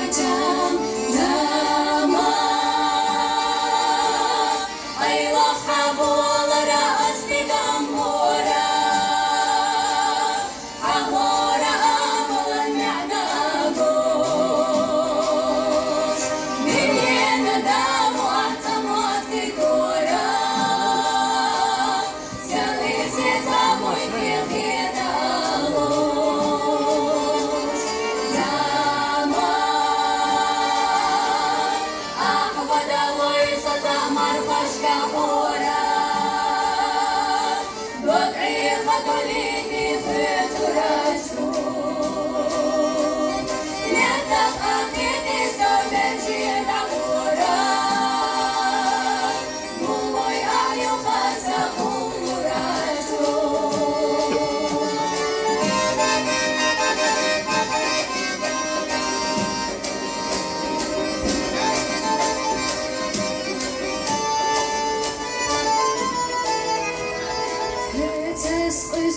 geçen zaman ayla habolara aslidan mora amora amalan ya'nabu bilyana damu ahtamati gora salisita muy bilhida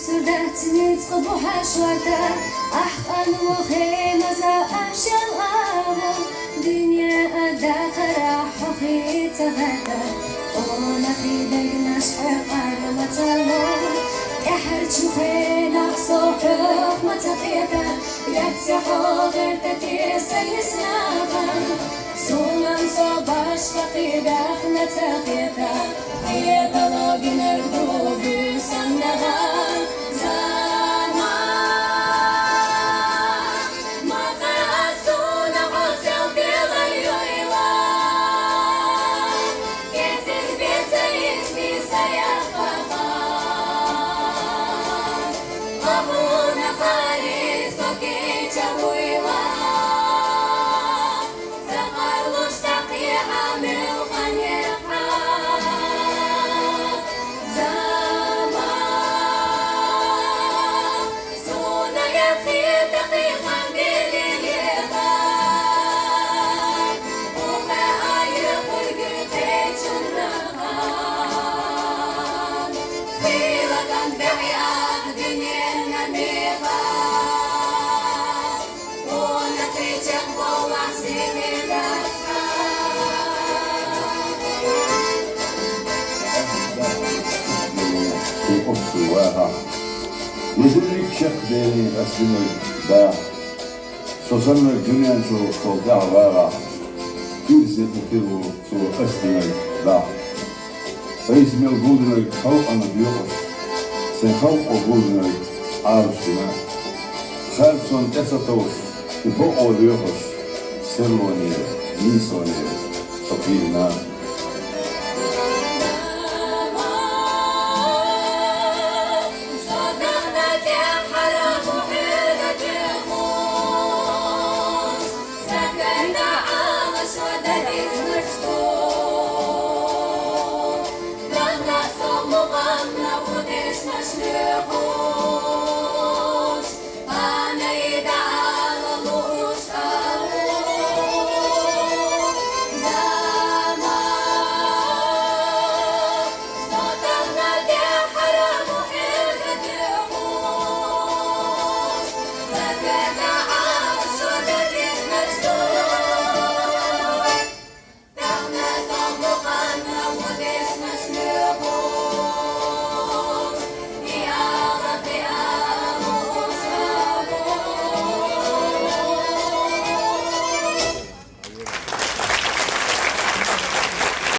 سردتني تقبح شوردا أحقن وخيم زاش الغابو دنيا أداخر حقي تغدا وانا في دقنا شحقار ومتالو يحرج مخينا صحوح متقيدا يتسحو غير تكيسا يسنابا سونا صباش فقيدا اخنا تقيدا هي دلاغي نردوبي سنغا يدرك شق ديني أسلمي دا سوسن الدنيا شو صوتي عبارة يرزق كيلو شو أسلمي دا فيسمي الجودنا خلق أنا بيوقف سنخلق الجودنا عارشنا خالصون أسطوش يبقوا بيوقف سلوني نيسوني صفينا Мугамна будеш наш леху